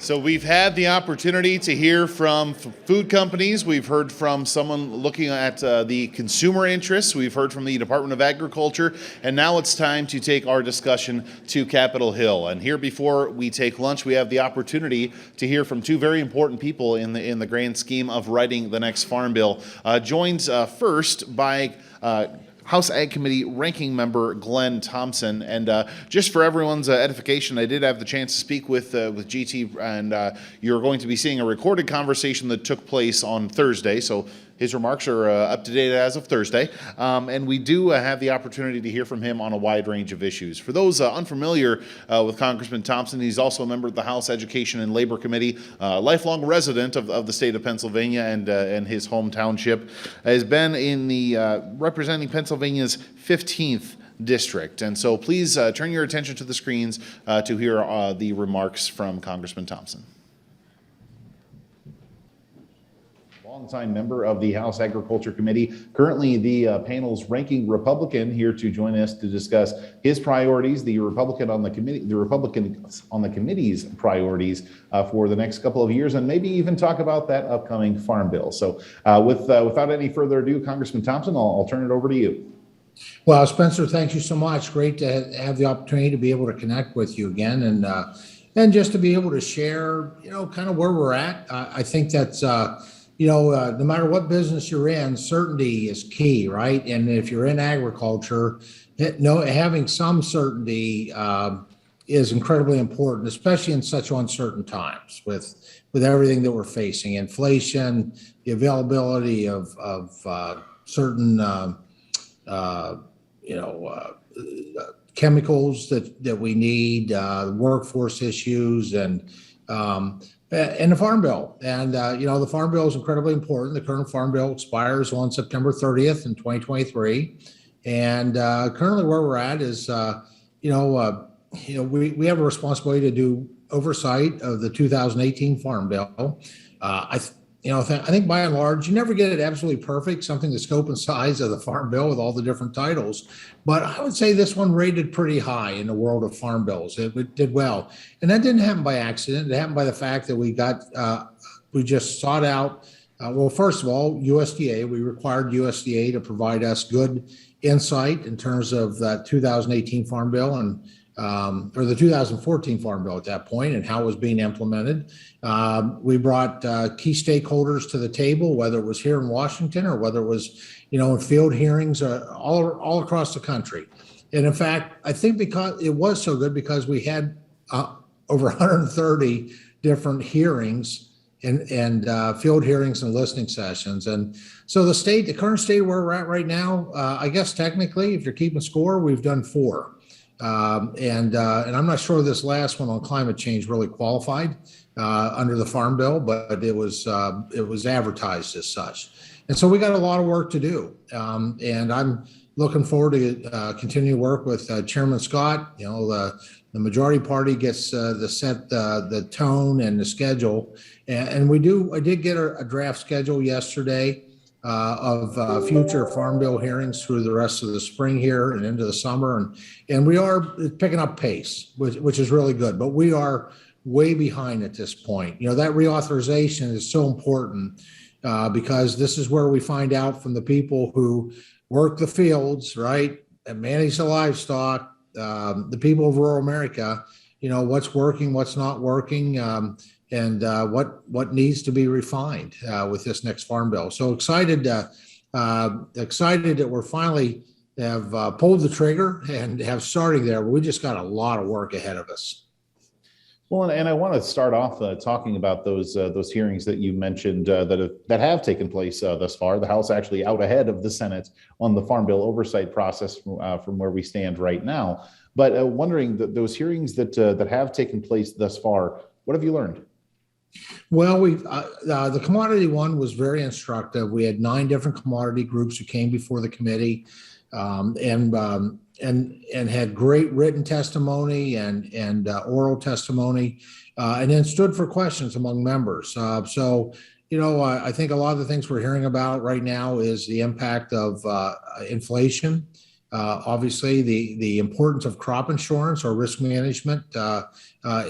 So we've had the opportunity to hear from food companies. We've heard from someone looking at the consumer interests. We've heard from the Department of Agriculture. And now it's time to take our discussion to Capitol Hill. And here, before we take lunch, we have the opportunity to hear from two very important people in the grand scheme of writing the next Farm Bill. Joined first by House Ag Committee Ranking Member Glenn Thompson. And just for everyone's edification, I did have the chance to speak with GT, and you're going to be seeing a recorded conversation that took place on Thursday. So his remarks are up to date as of Thursday. And we do have the opportunity to hear from him on a wide range of issues. For those unfamiliar with Congressman Thompson, he's also a member of the House Education and Labor Committee, lifelong resident of the state of Pennsylvania and his home township. Has been in the representing Pennsylvania's 15th district. And so please turn your attention to the screens to hear the remarks from Congressman Thompson. Longtime member of the House Agriculture Committee, currently the panel's ranking Republican, here to join us to discuss his priorities, the Republicans on the committee's priorities for the next couple of years, and maybe even talk about that upcoming Farm Bill. So without any further ado, Congressman Thompson, I'll turn it over to you. Well, Spencer, thank you so much. Great to have the opportunity to be able to connect with you again, and just to be able to share, kind of where we're at. I think that's no matter what business you're in, certainty is key, right? And if you're in agriculture, having some certainty is incredibly important, especially in such uncertain times with everything that we're facing: inflation, the availability of certain chemicals that we need, workforce issues, and the Farm Bill. And, the Farm Bill is incredibly important. The current Farm Bill expires on September 30th in 2023. And currently where we're at is, we have a responsibility to do oversight of the 2018 Farm Bill. I think by and large, you never get it absolutely perfect, something the scope and size of the Farm Bill with all the different titles. But I would say this one rated pretty high in the world of Farm Bills. It did well. And that didn't happen by accident. It happened by the fact that we just sought out, first of all, USDA. We required USDA to provide us good insight in terms of that 2018 Farm Bill or the 2014 Farm Bill at that point, and how it was being implemented. We brought key stakeholders to the table, whether it was here in Washington or whether it was, in field hearings all across the country. And in fact, I think because it was so good because we had over 130 different hearings and field hearings and listening sessions. And so the current state where we're at right now, I guess technically, if you're keeping score, we've done 4. And I'm not sure this last one on climate change really qualified under the Farm Bill, but it was advertised as such. And so we got a lot of work to do. And I'm looking forward to continue to work with Chairman Scott. The majority party gets to set the tone and the schedule. And I did get a draft schedule yesterday of future Farm Bill hearings through the rest of the spring here and into the summer. And we are picking up pace, which is really good, but we are way behind at this point. That reauthorization is so important because this is where we find out from the people who work the fields, right, and manage the livestock, the people of rural America, what's working, what's not working, and what needs to be refined with this next Farm Bill. So excited that we're finally have pulled the trigger and have starting there. We just got a lot of work ahead of us. Well, and I want to start off talking about those hearings that you mentioned that have taken place thus far. The House actually out ahead of the Senate on the Farm Bill oversight process from where we stand right now. But wondering those hearings that have taken place thus far, what have you learned? Well, the commodity one was very instructive. We had 9 different commodity groups who came before the committee and had great written testimony and oral testimony, and then stood for questions among members. I think a lot of the things we're hearing about right now is the impact of inflation, Obviously, the importance of crop insurance or risk management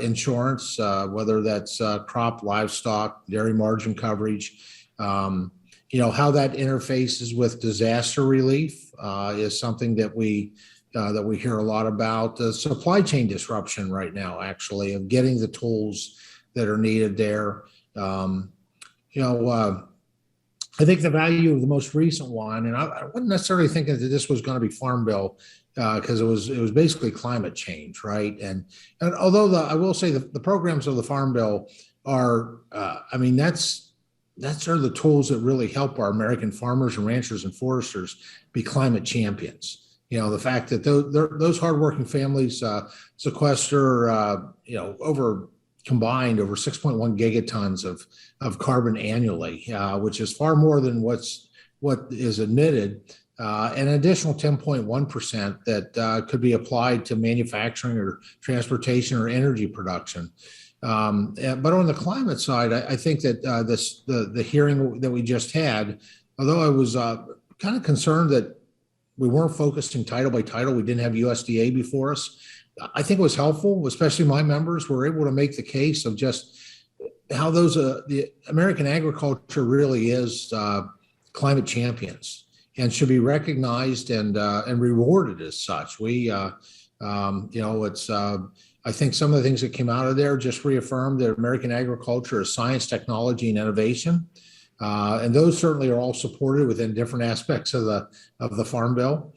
insurance, whether that's crop, livestock, dairy margin coverage. How that interfaces with disaster relief is something that we hear a lot about. The supply chain disruption right now, actually, of getting the tools that are needed there. I think the value of the most recent one, and I wasn't necessarily thinking that this was going to be Farm Bill because it was basically climate change, right? And although I will say the programs of the Farm Bill are, that's are the tools that really help our American farmers and ranchers and foresters be climate champions. The fact that those hardworking families sequester, combined over 6.1 gigatons of carbon annually, which is far more than what is emitted, and an additional 10.1% that could be applied to manufacturing or transportation or energy production. But on the climate side, I think that the hearing that we just had, although I was kind of concerned that we weren't focusing title by title, we didn't have USDA before us. I think it was helpful, especially my members were able to make the case of just how the American agriculture really is climate champions and should be recognized and rewarded as such. I think some of the things that came out of there just reaffirmed that American agriculture is science, technology, and innovation. And those certainly are all supported within different aspects of the Farm Bill.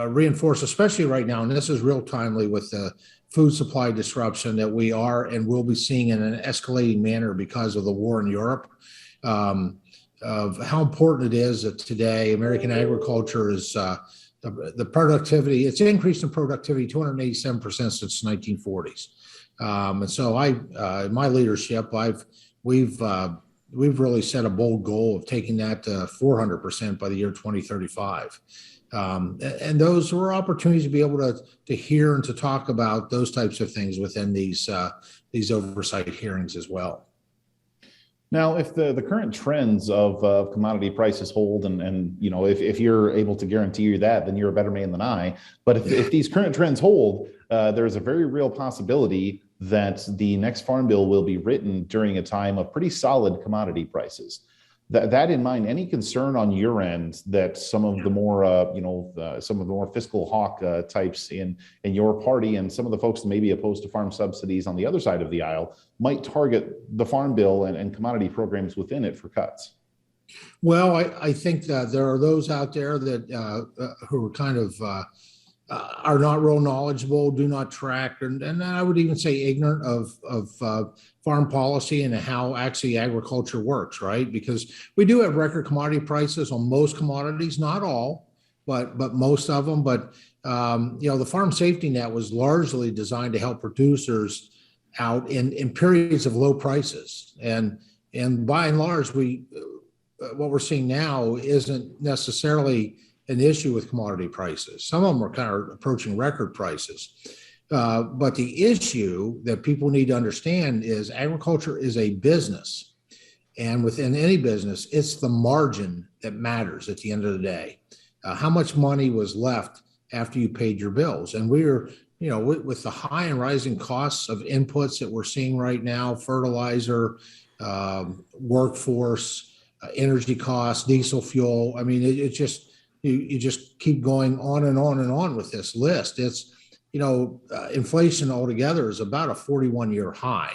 Reinforce, especially right now, and this is real timely with the food supply disruption that we are and will be seeing in an escalating manner because of the war in Europe, of how important it is that today American agriculture is the productivity. It's increased in productivity 287% since the 1940s. And so in my leadership, we've really set a bold goal of taking that to 400% by the year 2035. And those were opportunities to be able to hear and to talk about those types of things within these oversight hearings as well. Now, if the current trends of commodity prices hold, and if you're able to guarantee that, then you're a better man than I. But if these current trends hold, there's a very real possibility that the next Farm Bill will be written during a time of pretty solid commodity prices. That in mind, any concern on your end that some of the more, some of the more fiscal hawk types in your party and some of the folks that may be opposed to farm subsidies on the other side of the aisle might target the Farm Bill and commodity programs within it for cuts? Well, I think that there are those out there that who are kind of are not real knowledgeable, do not track, and I would even say ignorant of farm policy and how actually agriculture works, right? Because we do have record commodity prices on most commodities, not all, but most of them. But the farm safety net was largely designed to help producers out in periods of low prices, and by and large, what we're seeing now isn't necessarily an issue with commodity prices. Some of them are kind of approaching record prices. But the issue that people need to understand is agriculture is a business. And within any business, it's the margin that matters at the end of the day. How much money was left after you paid your bills? And we're, with the high and rising costs of inputs that we're seeing right now, fertilizer, workforce, energy costs, diesel fuel. I mean, it just, you just keep going on and on and on with this list. It's, inflation altogether is about a 41-year high.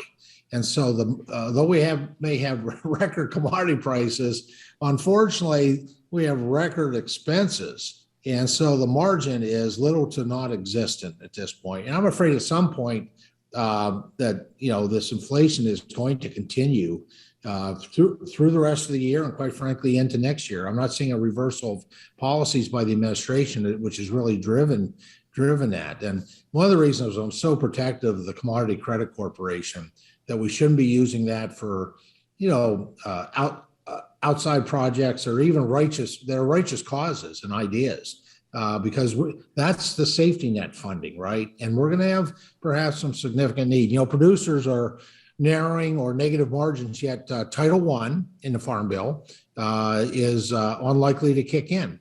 And so though we may have record commodity prices, unfortunately, we have record expenses. And so the margin is little to not existent at this point. And I'm afraid at some point that, this inflation is going to continue through the rest of the year and quite frankly into next year. I'm not seeing a reversal of policies by the administration, which has really driven that. And one of the reasons I'm so protective of the Commodity Credit Corporation, that we shouldn't be using that for, outside projects or even righteous causes and ideas, because that's the safety net funding, right? And we're going to have perhaps some significant need. Producers are narrowing or negative margins yet. Title I in the Farm Bill is unlikely to kick in,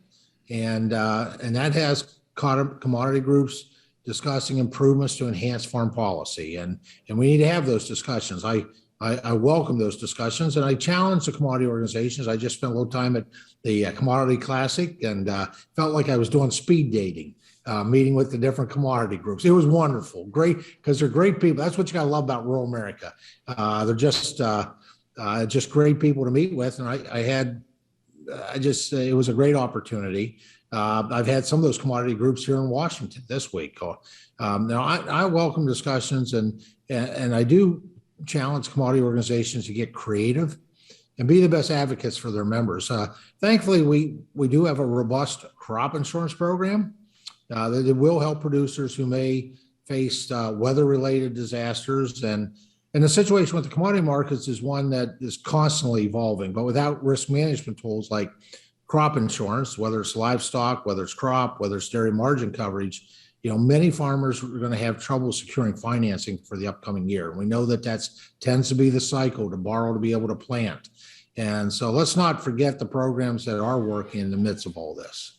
and that has commodity groups discussing improvements to enhance farm policy, and we need to have those discussions. I welcome those discussions, and I challenge the commodity organizations. I just spent a little time at the Commodity Classic and felt like I was doing speed dating, meeting with the different commodity groups. It was wonderful, great, because they're great people. That's what you got to love about rural America. They're just great people to meet with, and it was a great opportunity. I've had some of those commodity groups here in Washington this week. Now, I welcome discussions, and I do challenge commodity organizations to get creative and be the best advocates for their members. Thankfully, we do have a robust crop insurance program that will help producers who may face weather-related disasters. And the situation with the commodity markets is one that is constantly evolving, but without risk management tools like crop insurance, whether it's livestock, whether it's crop, whether it's dairy margin coverage, many farmers are going to have trouble securing financing for the upcoming year. We know that tends to be the cycle, to borrow to be able to plant. And so let's not forget the programs that are working in the midst of all this.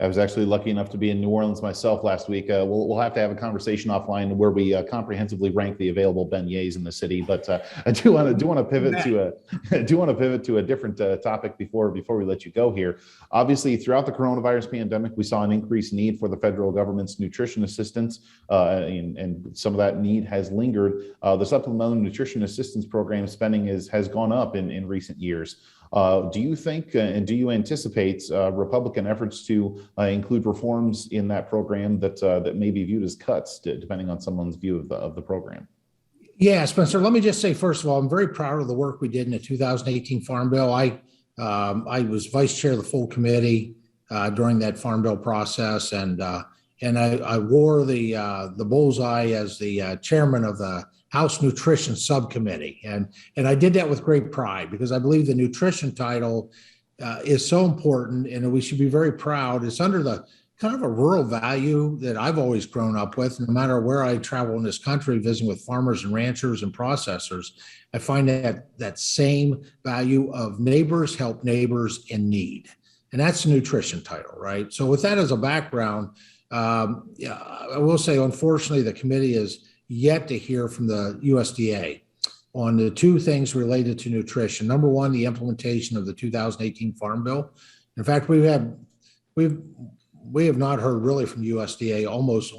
I was actually lucky enough to be in New Orleans myself last week. We'll have to have a conversation offline where we comprehensively rank the available beignets in the city. But I do want to pivot to a different topic before we let you go here. Obviously, throughout the coronavirus pandemic, we saw an increased need for the federal government's nutrition assistance, and some of that need has lingered. The supplemental nutrition assistance program spending has gone up in recent years. Do you think and do you anticipate Republican efforts to include reforms in that program that may be viewed as cuts, depending on someone's view of the program? Yeah, Spencer, let me just say, first of all, I'm very proud of the work we did in the 2018 Farm Bill. I was vice chair of the full committee during that Farm Bill process, and I wore the bullseye as the chairman of the House Nutrition Subcommittee. And I did that with great pride because I believe the nutrition title is so important, and we should be very proud. It's under the kind of a rural value that I've always grown up with. No matter where I travel in this country, visiting with farmers and ranchers and processors, I find that same value of neighbors help neighbors in need. And that's the nutrition title, right? So with that as a background, I will say, unfortunately, the committee is yet to hear from the USDA on the two things related to nutrition. Number one, the implementation of the 2018 Farm Bill. In fact, we have not heard really from USDA almost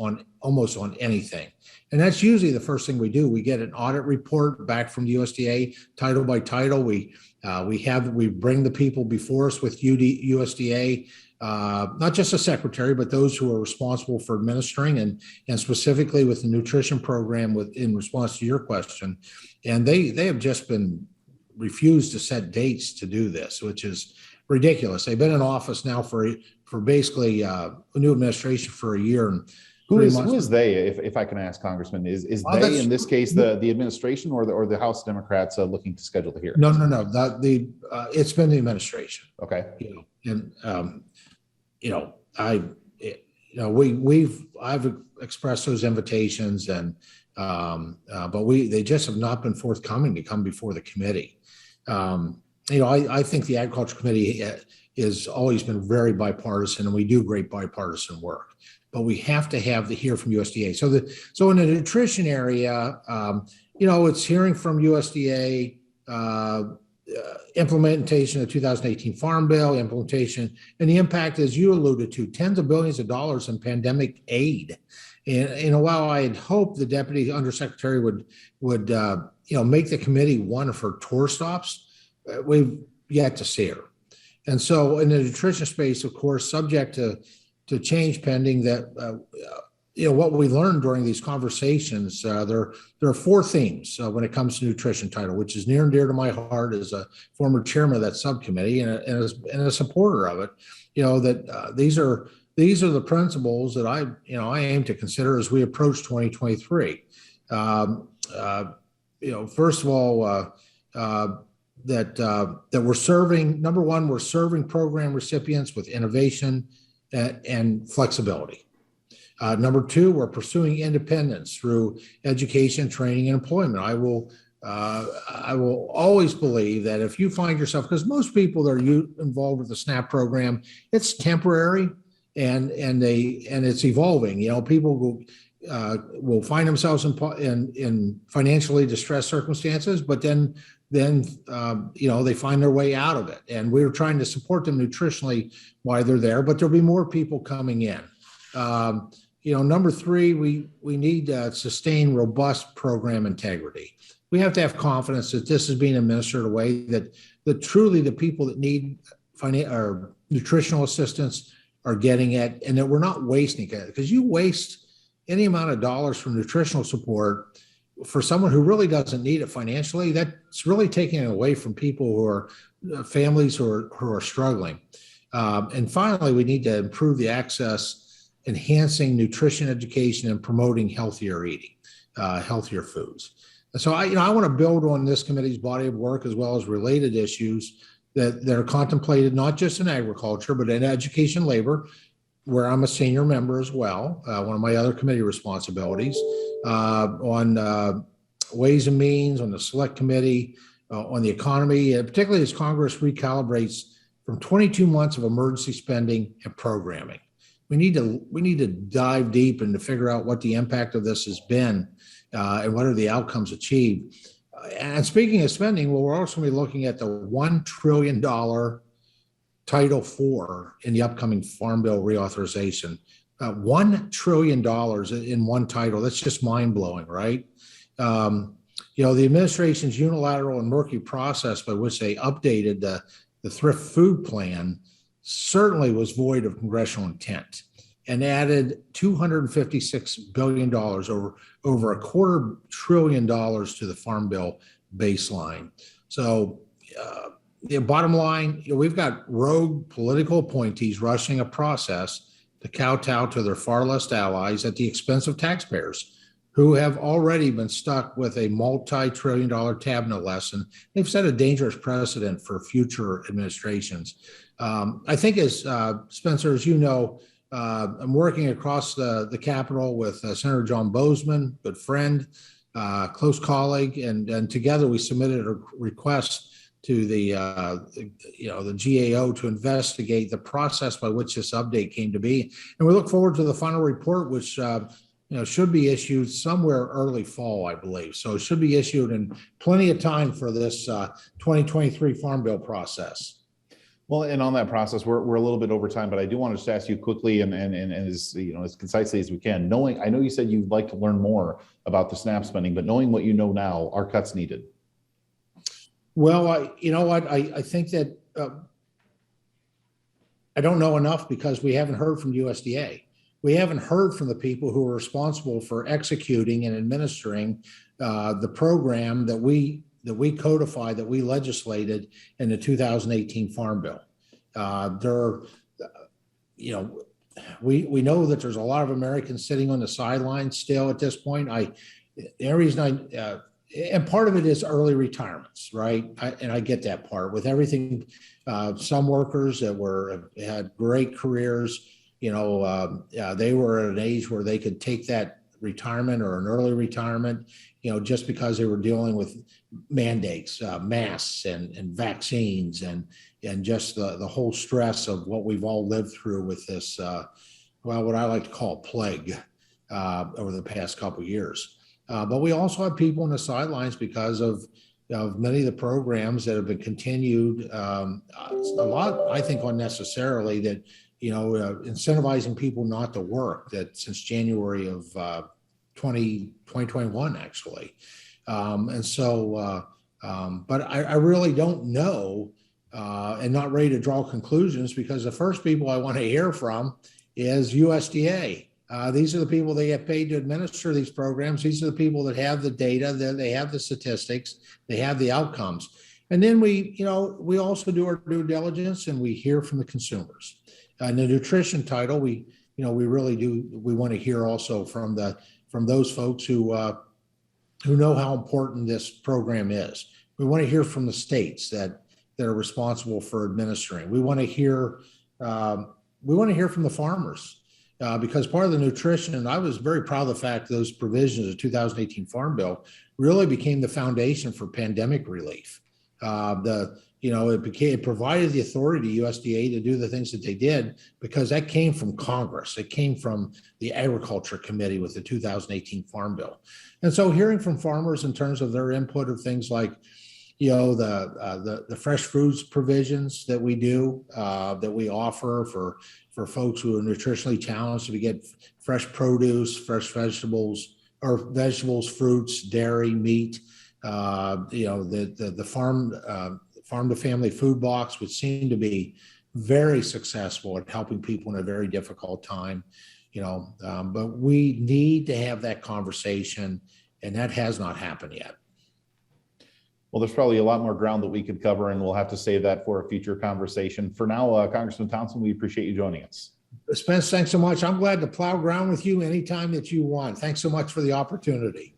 on anything. And that's usually the first thing we do. We get an audit report back from USDA, title by title. We bring the people before us with USDA, not just the secretary, but those who are responsible for administering and specifically with the nutrition program in response to your question. And they have just been refused to set dates to do this, which is ridiculous. They've been in office now for basically a new administration for a year and Who is they, if I can ask, Congressman? Is they in this case the administration or the House Democrats looking to schedule the hearing? No. It's been the administration. Okay. I've expressed those invitations, but they just have not been forthcoming to come before the committee. I think the Agriculture Committee has always been very bipartisan, and we do great bipartisan work. But we have to hear from USDA. So in the nutrition area, it's hearing from USDA, implementation of the 2018 Farm Bill, implementation, and the impact, as you alluded to, tens of billions of dollars in pandemic aid. And while I had hoped the Deputy Undersecretary would make the committee one of her tour stops, we've yet to see her. And so in the nutrition space, of course, subject to change pending that, what we learned during these conversations, there are four themes when it comes to nutrition title, which is near and dear to my heart as a former chairman of that subcommittee and a supporter of it. That these are the principles that I aim to consider as we approach 2023. First of all, that we're serving. Number one, we're serving program recipients with innovation and flexibility. Number two, we're pursuing independence through education, training, and employment. I will always believe that if you find yourself, because most people that are involved with the SNAP program, it's temporary and it's evolving. People will find themselves in financially distressed circumstances, but then they find their way out of it. And we're trying to support them nutritionally while they're there, but there'll be more people coming in. Number three, we need to sustain robust program integrity. We have to have confidence that this is being administered in a way that truly the people that need nutritional assistance are getting it, and that we're not wasting it. Because you waste any amount of dollars from nutritional support for someone who really doesn't need it financially, that's really taking it away from people who are families who are struggling. And finally, we need to improve the access, enhancing nutrition education and promoting healthier eating, healthier foods. So I want to build on this committee's body of work as well as related issues that are contemplated not just in agriculture, but in education, labor, where I'm a senior member as well, one of my other committee responsibilities, on Ways and Means, on the Select Committee, on the economy, and particularly as Congress recalibrates from 22 months of emergency spending and programming. We need to dive deep and to figure out what the impact of this has been and what are the outcomes achieved. And speaking of spending, well, we're also going to be looking at the $1 trillion Title IV in the upcoming Farm Bill reauthorization. $1 trillion in one title. That's just mind-blowing, right? The administration's unilateral and murky process by which they updated the Thrift Food Plan certainly was void of congressional intent and added $256 billion, over $250 billion to the Farm Bill baseline. So the bottom line, we've got rogue political appointees rushing a process to kowtow to their far left allies at the expense of taxpayers who have already been stuck with a multi-trillion-dollar cabinet lesson. They've set a dangerous precedent for future administrations. I think as Spencer, as you know, I'm working across the Capitol with Senator John Bozeman, good friend, close colleague, and together we submitted a request to the GAO to investigate the process by which this update came to be. And we look forward to the final report, which should be issued somewhere early fall, I believe. So it should be issued in plenty of time for this 2023 Farm Bill process. Well, and on that process, we're a little bit over time, but I do want to just ask you quickly and as as concisely as we can. I know you said you'd like to learn more about the SNAP spending, but knowing what you know now, are cuts needed? Well, I think that I don't know enough because we haven't heard from USDA. We haven't heard from the people who are responsible for executing and administering the program that we codified, that we legislated in the 2018 Farm Bill. We know that there's a lot of Americans sitting on the sidelines still at this point. And part of it is early retirements, right? I get that part with everything. Some workers that had great careers, they were at an age where they could take that retirement or an early retirement, just because they were dealing with mandates, masks and vaccines and just the whole stress of what we've all lived through with this, what I like to call plague over the past couple of years. But we also have people on the sidelines because of many of the programs that have been continued, a lot, I think, unnecessarily, that, incentivizing people not to work, that since January of 2021, actually. But I really don't know and not ready to draw conclusions, because the first people I want to hear from is USDA. These are the people that get paid to administer these programs. These are the people that have the data, they have the statistics, they have the outcomes. And then we also do our due diligence and we hear from the consumers. In the nutrition title, we really do. We want to hear also from those folks who know how important this program is. We want to hear from the states that are responsible for administering. We want to hear from the farmers. because part of the nutrition, and I was very proud of the fact those provisions of the 2018 Farm Bill really became the foundation for pandemic relief. It provided the authority to USDA to do the things that they did because that came from Congress. It came from the Agriculture Committee with the 2018 Farm Bill. And so hearing from farmers in terms of their input of things like, the fresh foods provisions that we do, that we offer for folks who are nutritionally challenged to get fresh produce, fresh vegetables, fruits, dairy, meat. The farm to family food box, which seemed to be very successful at helping people in a very difficult time. But we need to have that conversation, and that has not happened yet. Well, there's probably a lot more ground that we could cover, and we'll have to save that for a future conversation. For now, Congressman Thompson, we appreciate you joining us. Spence, thanks so much. I'm glad to plow ground with you anytime that you want. Thanks so much for the opportunity.